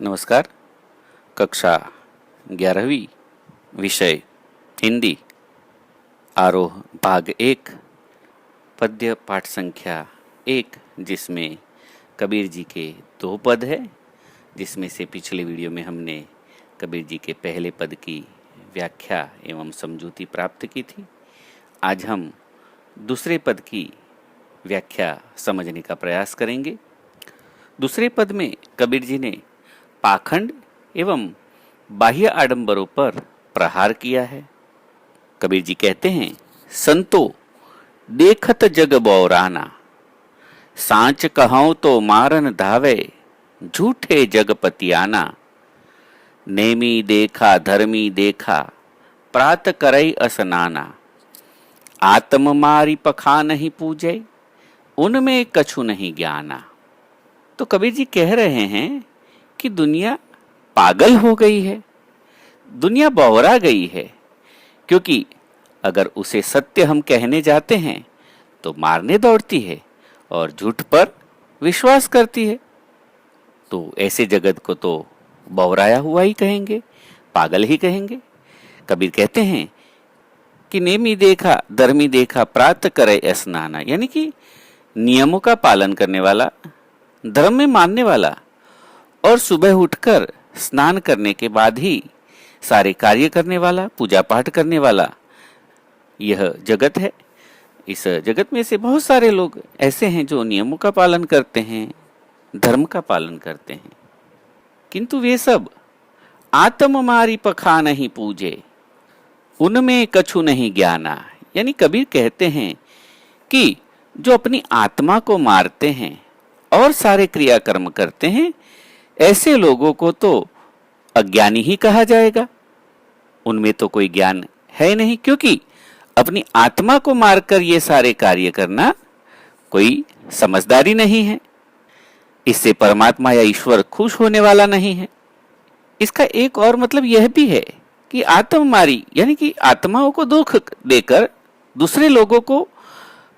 नमस्कार। कक्षा 11वीं, विषय हिंदी, आरोह भाग 1, पद्य पाठ संख्या 1, जिसमें कबीर जी के 2 पद है, जिसमें से पिछले वीडियो में हमने कबीर जी के पहले पद की व्याख्या एवं समझूती प्राप्त की थी। आज हम दूसरे पद की व्याख्या समझने का प्रयास करेंगे। दूसरे पद में कबीर जी ने पाखंड एवं बाह्य आडंबरों पर प्रहार किया है। कबीर जी कहते हैं, संतो देखत जग बौराना, सांच कहूं तो मारन धावे, झूठे जगपतियाना। नेमी देखा धर्मी देखा, प्रात करई असनाना। आत्म मारी पखा नहीं पूजे, उनमें कछु नहीं ज्ञाना। तो कबीर जी कह रहे हैं कि दुनिया पागल हो गई है, दुनिया बौरा गई है, क्योंकि अगर उसे सत्य हम कहने जाते हैं तो मारने दौड़ती है और झूठ पर विश्वास करती है। तो ऐसे जगत को तो बौराया हुआ ही कहेंगे, पागल ही कहेंगे। कबीर कहते हैं कि नेमी देखा धर्मी देखा, प्रात करे स्नाना, यानी कि नियमों का पालन करने वाला, धर्म में मानने वाला और सुबह उठकर स्नान करने के बाद ही सारे कार्य करने वाला, पूजा पाठ करने वाला, यह जगत है। इस जगत में से बहुत सारे लोग ऐसे हैं जो नियमों का पालन करते हैं, धर्म का पालन करते हैं, किंतु वे सब आत्म मारी पखा नहीं पूजे, उनमें कछु नहीं ज्ञाना। यानी कबीर कहते हैं कि जो अपनी आत्मा को मारते हैं और सारे क्रियाकर्म करते हैं, ऐसे लोगों को तो अज्ञानी ही कहा जाएगा। उनमें तो कोई ज्ञान है नहीं, क्योंकि अपनी आत्मा को मारकर ये सारे कार्य करना कोई समझदारी नहीं है। इससे परमात्मा या ईश्वर खुश होने वाला नहीं है। इसका एक और मतलब यह भी है कि आत्ममारी यानी कि आत्माओं को दुख देकर, दूसरे लोगों को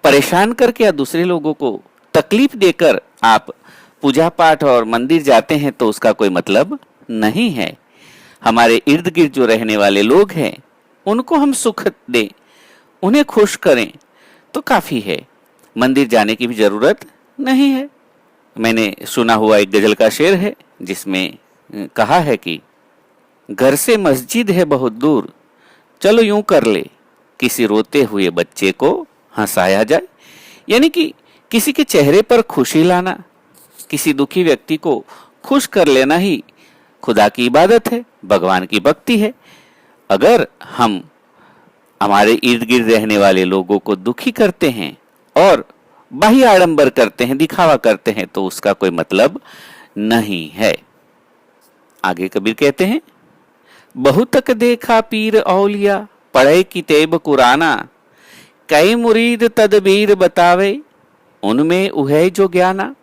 परेशान करके या दूसरे लोगों को तकलीफ देकर आप पूजा पाठ और मंदिर जाते हैं तो उसका कोई मतलब नहीं है। हमारे इर्द गिर्द जो रहने वाले लोग हैं उनको हम सुख दें, उन्हें खुश करें तो काफी है, मंदिर जाने की भी जरूरत नहीं है। मैंने सुना हुआ एक गजल का शेर है जिसमें कहा है कि घर से मस्जिद है बहुत दूर, चलो यूं कर ले, किसी रोते हुए बच्चे को हंसाया जाए। यानी कि किसी के चेहरे पर खुशी लाना, किसी दुखी व्यक्ति को खुश कर लेना ही खुदा की इबादत है, भगवान की भक्ति है। अगर हम हमारे इर्द गिर्द रहने वाले लोगों को दुखी करते हैं और बाह्य आडंबर करते हैं, दिखावा करते हैं, तो उसका कोई मतलब नहीं है। आगे कबीर कहते हैं, बहुतक देखा पीर औलिया, पढ़े किताब कुराना। कई मुरीद तदबीर बतावे, उनमें उहे जो ज्ञाना।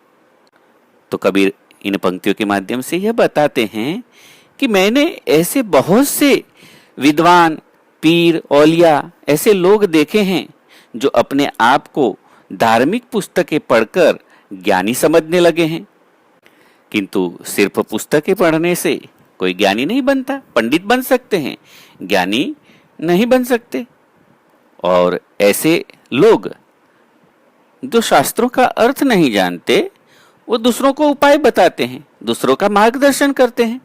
तो कबीर इन पंक्तियों के माध्यम से यह बताते हैं कि मैंने ऐसे बहुत से विद्वान, पीर, औलिया, ऐसे लोग देखे हैं जो अपने आप को धार्मिक पुस्तकें पढ़कर ज्ञानी समझने लगे हैं, किंतु सिर्फ पुस्तकें पढ़ने से कोई ज्ञानी नहीं बनता। पंडित बन सकते हैं, ज्ञानी नहीं बन सकते। और ऐसे लोग जो शास्त्रों का अर्थ नहीं जानते, वो दूसरों को उपाय बताते हैं, दूसरों का मार्गदर्शन करते हैं,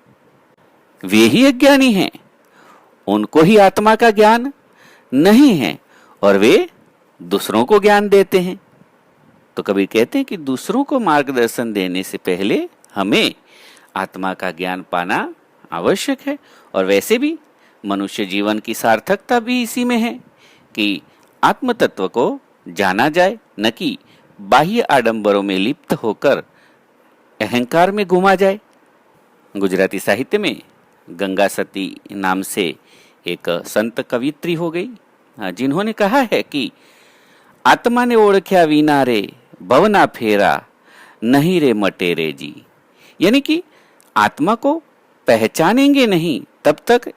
वे ही अज्ञानी हैं। उनको ही आत्मा का ज्ञान नहीं है और वे दूसरों को ज्ञान देते हैं। तो कबीर कहते हैं कि दूसरों को मार्गदर्शन देने से पहले हमें आत्मा का ज्ञान पाना आवश्यक है। और वैसे भी मनुष्य जीवन की सार्थकता भी इसी में है कि आत्म तत्व को जाना जाए, न कि बाह्य आडंबरों में लिप्त होकर अहंकार में घुमा जाए। गुजराती साहित्य में गंगा सती नाम से एक संत कवित्री हो गई, जिन्होंने कहा है कि आत्मा ने ओळख्या विना रे, भवना फेरा नहीं रे मटेरे जी। यानी कि आत्मा को पहचानेंगे नहीं तब तक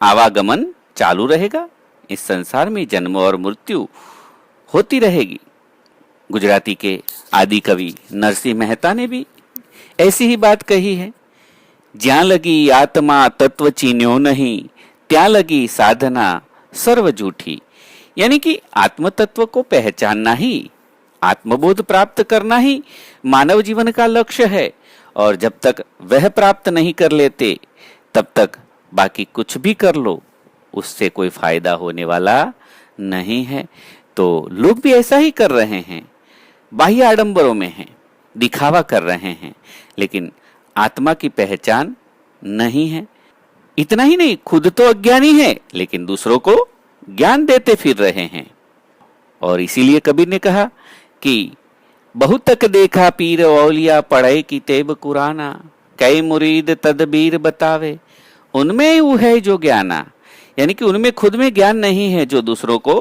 आवागमन चालू रहेगा, इस संसार में जन्म और मृत्यु होती रहेगी। गुजराती के आदि कवि नरसिंह मेहता ने भी ऐसी ही बात कही है ज्યાં लगी आत्मा तत्व चीन्यो नहीं, ત્યાં लगी साधना सर्व झूठी। यानी कि आत्म तत्व को पहचानना ही, आत्मबोध प्राप्त करना ही मानव जीवन का लक्ष्य है। और जब तक वह प्राप्त नहीं कर लेते तब तक बाकी कुछ भी कर लो, उससे कोई फायदा होने वाला नहीं है। तो लोग भी ऐसा ही कर रहे हैं, बाह्य आडंबरों में हैं, दिखावा कर रहे हैं, लेकिन आत्मा की पहचान नहीं है। इतना ही नहीं, खुद तो अज्ञानी है लेकिन दूसरों को ज्ञान देते फिर रहे हैं। और इसीलिए कबीर ने कहा कि बहुत तक देखा पीर औलिया पढ़े किताब कुराना, कई मुरीद तदबीर बतावे, उनमें वो है जो ज्ञाना। यानी कि उनमें खुद में ज्ञान नहीं है जो दूसरों को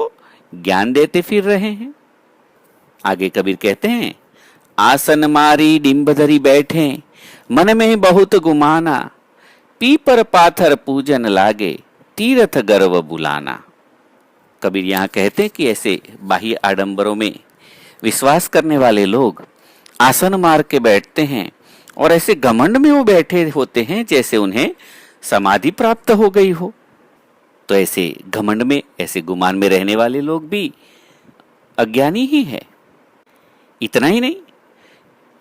ज्ञान देते फिर रहे हैं। आगे कबीर कहते हैं, आसन मारी डिंब धरी बैठे, मन में बहुत गुमाना, पीपर पाथर पूजन लागे, तीर्थ गर्व बुलाना। कबीर यहाँ कहते हैं कि ऐसे बाह्य आडंबरों में विश्वास करने वाले लोग आसन मार के बैठते हैं और ऐसे घमंड में वो बैठे होते हैं जैसे उन्हें समाधि प्राप्त हो गई हो। तो ऐसे घमंड में, ऐसे गुमान में रहने वाले लोग भी अज्ञानी ही है। इतना ही नहीं,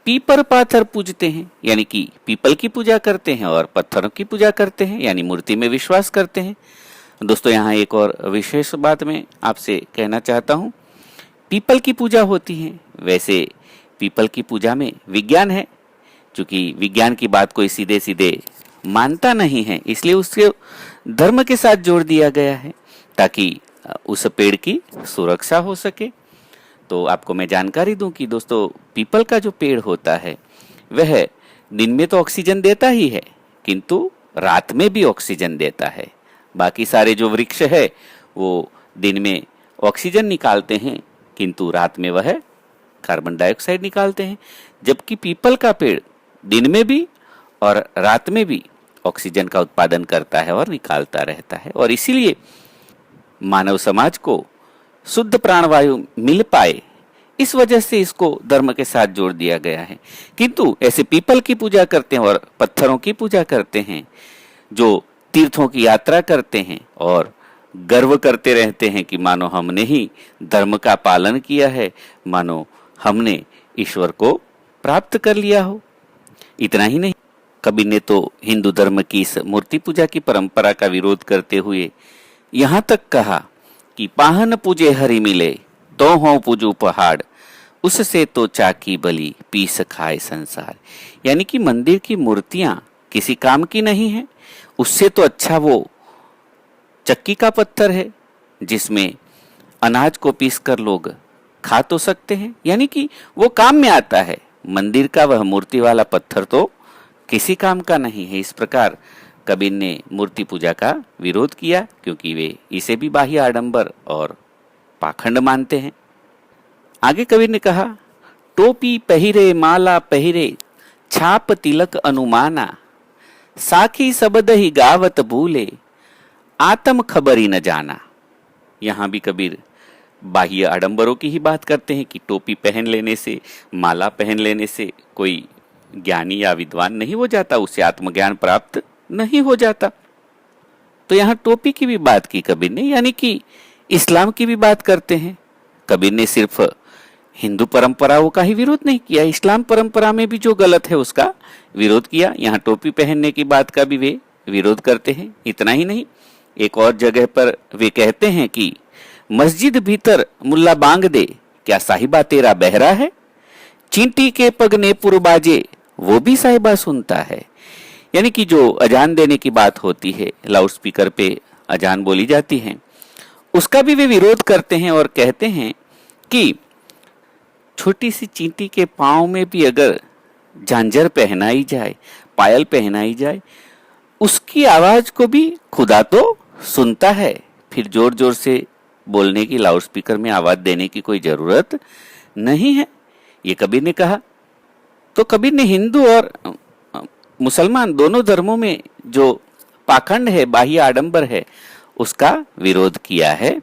पीपर पाथर पूजते हैं, यानी कि पीपल की पूजा करते हैं और पत्थरों की पूजा करते हैं, यानी मूर्ति में विश्वास करते हैं। दोस्तों, यहाँ एक और विशेष बात मैं आपसे कहना चाहता हूँ। पीपल की पूजा होती है, वैसे पीपल की पूजा में विज्ञान है, क्योंकि विज्ञान की बात कोई सीधे सीधे मानता नहीं है, इसलिए उसके धर्म के साथ जोड़ दिया गया है ताकि उस पेड़ की सुरक्षा हो सके। तो आपको मैं जानकारी दूं कि दोस्तों, पीपल का जो पेड़ होता है वह दिन में तो ऑक्सीजन देता ही है, किंतु रात में भी ऑक्सीजन देता है। बाकी सारे जो वृक्ष है वो दिन में ऑक्सीजन निकालते हैं, किंतु रात में वह कार्बन डाइऑक्साइड निकालते हैं। जबकि पीपल का पेड़ दिन में भी और रात में भी ऑक्सीजन का उत्पादन करता है और निकालता रहता है। और इसीलिए मानव समाज को शुद्ध प्राणवायु मिल पाए, इस वजह से इसको धर्म के साथ जोड़ दिया गया है। किंतु ऐसे पीपल की पूजा करते हैं और पत्थरों की पूजा करते हैं, जो तीर्थों की यात्रा करते हैं और गर्व करते रहते हैं कि मानो हमने ही धर्म का पालन किया है, मानो हमने ईश्वर को प्राप्त कर लिया हो। इतना ही नहीं, कबीर ने तो हिंदू धर्म की इस मूर्ति पूजा की परंपरा का विरोध करते हुए यहाँ तक कहा कि पाहन पूजे हरि मिले, तो हो पूजू पहाड़, उससे तो चाकी बली पीस खाए संसार। यानी कि मंदिर की मूर्तियां किसी काम की नहीं है, उससे तो अच्छा वो चक्की का पत्थर है जिसमें अनाज को पीसकर लोग खा तो सकते हैं, यानी कि वो काम में आता है। मंदिर का वह मूर्ति वाला पत्थर तो किसी काम का नहीं है। इस प्रकार कबीर ने मूर्ति पूजा का विरोध किया, क्योंकि वे इसे भी बाह्य आडंबर और पाखंड मानते हैं। आगे कबीर ने कहा, टोपी पहिरे माला पहिरे, छाप तिलक अनुमाना, साखी सबद ही गावत भूले, आत्म खबरी न जाना। यहाँ भी कबीर बाह्य आडंबरों की ही बात करते हैं कि टोपी पहन लेने से, माला पहन लेने से कोई ज्ञानी या विद्वान नहीं हो जाता, उसे आत्मज्ञान प्राप्त नहीं हो जाता। तो यहाँ टोपी की भी बात की कबीर ने, यानी कि इस्लाम की भी बात करते हैं। कबीर ने सिर्फ हिंदू परंपराओं का ही विरोध नहीं किया, इस्लाम परंपरा में भी जो गलत है उसका विरोध किया। यहाँ टोपी पहनने की बात का भी वे विरोध करते हैं। इतना ही नहीं, एक और जगह पर वे कहते हैं कि मस्जिद भीतर मुल्ला बांग दे, क्या साहिबा तेरा बहरा है, चींटी के पग ने पुरबाजे, वो भी साहिबा सुनता है। यानी कि जो अजान देने की बात होती है, लाउड स्पीकर पे अजान बोली जाती है, उसका भी वे विरोध करते हैं और कहते हैं कि छोटी सी चींटी के पांव में भी अगर झांझर पहनाई जाए, पायल पहनाई जाए, उसकी आवाज को भी खुदा तो सुनता है। फिर जोर जोर से बोलने की, लाउड स्पीकर में आवाज देने की कोई जरूरत नहीं है, ये कबीर ने कहा। तो कबीर ने हिंदू और मुसलमान दोनों धर्मों में जो पाखंड है, बाह्य आडंबर है, उसका विरोध किया है।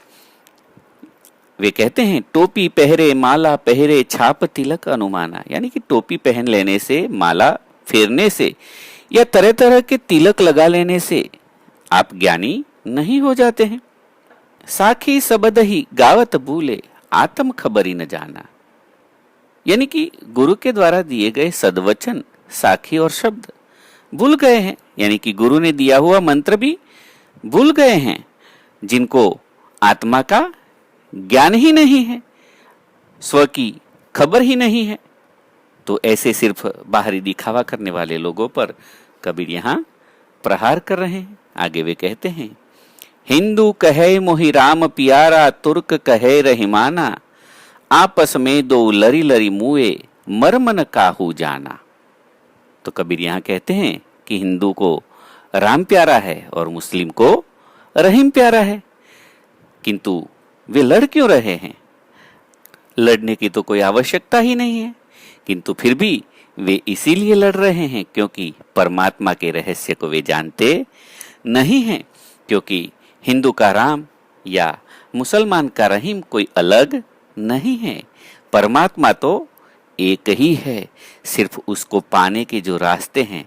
वे कहते हैं, टोपी पहरे माला पहरे, छाप तिलक अनुमाना। यानी कि टोपी पहन लेने से, माला फेरने से या तरह तरह के तिलक लगा लेने से आप ज्ञानी नहीं हो जाते हैं। साखी सबद ही गावत भूले, आत्म खबरी न जाना। यानी कि गुरु के द्वारा दिए गए सदवचन, साखी और शब्द भूल गए हैं, यानी कि गुरु ने दिया हुआ मंत्र भी भूल गए हैं, जिनको आत्मा का ज्ञान ही नहीं है, स्व की खबर ही नहीं है। तो ऐसे सिर्फ बाहरी दिखावा करने वाले लोगों पर कबीर यहां प्रहार कर रहे हैं। आगे वे कहते हैं, हिंदू कहे मोहि राम प्यारा, तुर्क कहे रहीमाना, आपस में दो लरी लरी मुए, मर्म न काहू जाना। तो कबीर यहां कहते हैं कि हिंदू को राम प्यारा है और मुस्लिम को रहीम प्यारा है, किंतु वे लड़ क्यों रहे हैं? लड़ने की तो कोई आवश्यकता ही नहीं है, किंतु फिर भी वे इसीलिए लड़ रहे हैं क्योंकि परमात्मा के रहस्य को वे जानते नहीं हैं। क्योंकि हिंदू का राम या मुसलमान का रहीम कोई अलग नहीं है, परमात्मा तो एक ही है, सिर्फ उसको पाने के जो रास्ते हैं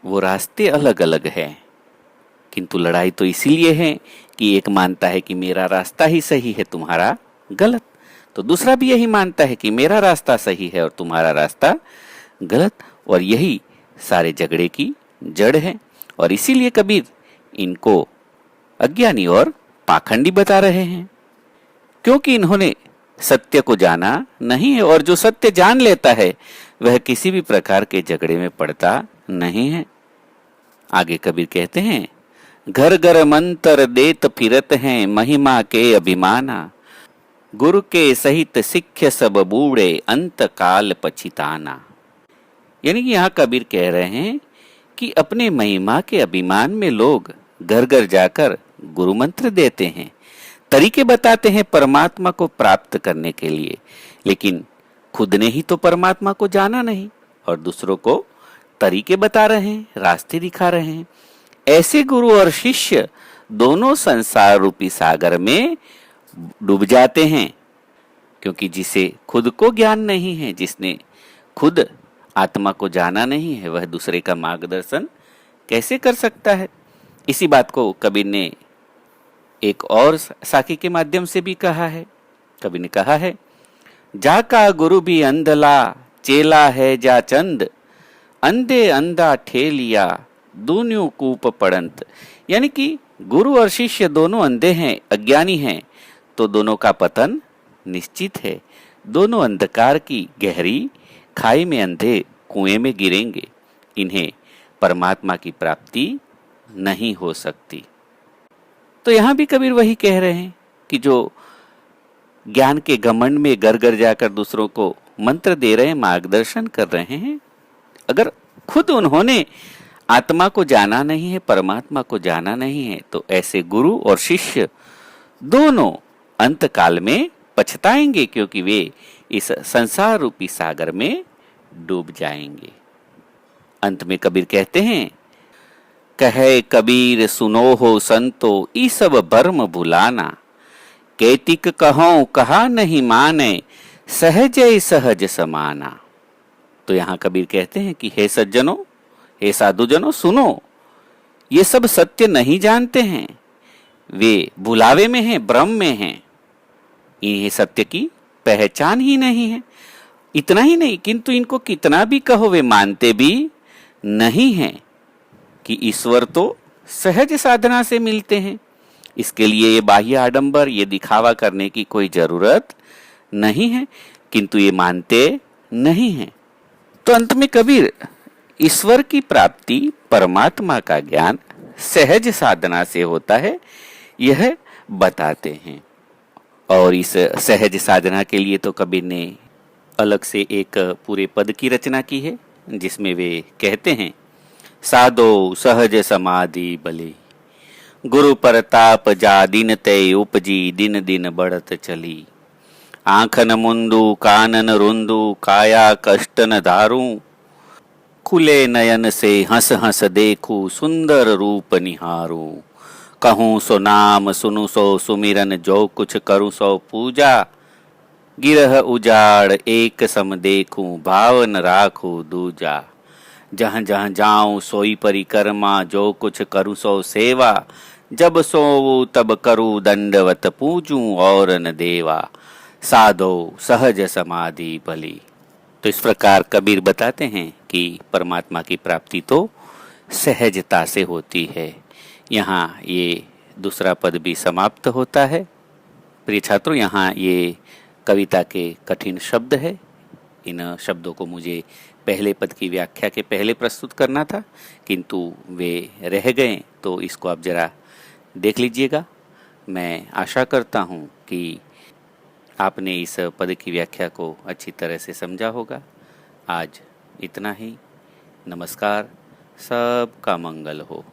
वो रास्ते अलग अलग हैं। किंतु लड़ाई तो इसीलिए है कि एक मानता है कि मेरा रास्ता ही सही है, तुम्हारा गलत, तो दूसरा भी यही मानता है कि मेरा रास्ता सही है और तुम्हारा रास्ता गलत, और यही सारे झगड़े की जड़ है। और इसीलिए कबीर इनको अज्ञानी और पाखंडी बता रहे हैं, क्योंकि इन्होंने सत्य को जाना नहीं है, और जो सत्य जान लेता है वह किसी भी प्रकार के झगड़े में पड़ता नहीं है। आगे कबीर कहते हैं, घर घर मंत्र देत फिरत हैं, महिमा के अभिमाना, गुरु के सहित सिक्ख सब बूढ़े, अंत काल पछिताना। यानी कि यहाँ कबीर कह रहे हैं कि अपने महिमा के अभिमान में लोग घर घर जाकर गुरु मंत्र देते हैं, तरीके बताते हैं परमात्मा को प्राप्त करने के लिए, लेकिन खुद ने ही तो परमात्मा को जाना नहीं और दूसरों को तरीके बता रहे हैं, रास्ते दिखा रहे हैं। ऐसे गुरु और शिष्य दोनों संसार रूपी सागर में डूब जाते हैं, क्योंकि जिसे खुद को ज्ञान नहीं है, जिसने खुद आत्मा को जाना नहीं है, वह दूसरे का मार्गदर्शन कैसे कर सकता है। इसी बात को कबीर ने एक और साखी के माध्यम से भी कहा है। कबीर ने कहा है, जाका गुरु भी अंधला, चेला है जा चंद, अंधे अंधा ठेलिया, दून्यू कूप पड़ंत। यानी कि गुरु और शिष्य दोनों अंधे हैं, अज्ञानी हैं, तो दोनों का पतन निश्चित है। दोनों अंधकार की गहरी खाई में अंधे कुएं में गिरेंगे, इन्हें परमात्मा की प्राप्ति नहीं हो सकती। तो यहां भी कबीर वही कह रहे हैं कि जो ज्ञान के घमंड में घर घर जाकर दूसरों को मंत्र दे रहे हैं, मार्गदर्शन कर रहे हैं, अगर खुद उन्होंने आत्मा को जाना नहीं है, परमात्मा को जाना नहीं है, तो ऐसे गुरु और शिष्य दोनों अंत काल में पछताएंगे, क्योंकि वे इस संसार रूपी सागर में डूब जाएंगे। अंत में कबीर कहते हैं, कहे कबीर सुनो हो संतो, ई सब भर्म भुलाना, कैतिक कहो कहा नहीं माने, सहज सहज समाना। तो यहां कबीर कहते हैं कि हे सज्जनों, हे साधुजनों, सुनो, ये सब सत्य नहीं जानते हैं, वे भुलावे में हैं, भ्रम में हैं, इन्हें सत्य की पहचान ही नहीं है। इतना ही नहीं, किंतु इनको कितना भी कहो वे मानते भी नहीं हैं कि ईश्वर तो सहज साधना से मिलते हैं। इसके लिए ये बाह्य आडंबर, ये दिखावा करने की कोई जरूरत नहीं है, किंतु ये मानते नहीं हैं। तो अंत में कबीर ईश्वर की प्राप्ति, परमात्मा का ज्ञान सहज साधना से होता है, यह बताते हैं। और इस सहज साधना के लिए तो कबीर ने अलग से एक पूरे पद की रचना की है, जिसमें वे कहते हैं, साधो सहज समाधि बले, गुरु परताप जा दिन ते उपजी, दिन दिन बढ़त चली, आंखन मुंदु कानन रुंदु, काया कष्ट न धारू, खुले नयन से हंस हंस देखू, सुंदर रूप निहारू, कहूँ सो नाम सुनु सो सुमिरन, जो कुछ करूँ सो पूजा, गिरह उजाड़ एक सम देखूं, भावन राखू दूजा, जहाँ जहाँ जाऊं सोई परिक्रमा, जो कुछ करूँ सो सेवा, जब सोऊं तब करूँ दंडवत पूजूं और न देवा, साधो सहज समाधि भली। तो इस प्रकार कबीर बताते हैं कि परमात्मा की प्राप्ति तो सहजता से होती है। यहाँ ये दूसरा पद भी समाप्त होता है। प्रिय छात्रों, यहाँ ये कविता के कठिन शब्द है। इन शब्दों को मुझे पहले पद की व्याख्या के पहले प्रस्तुत करना था, किंतु वे रह गए, तो इसको आप जरा देख लीजिएगा। मैं आशा करता हूँ कि आपने इस पद की व्याख्या को अच्छी तरह से समझा होगा। आज इतना ही। नमस्कार। सबका मंगल हो।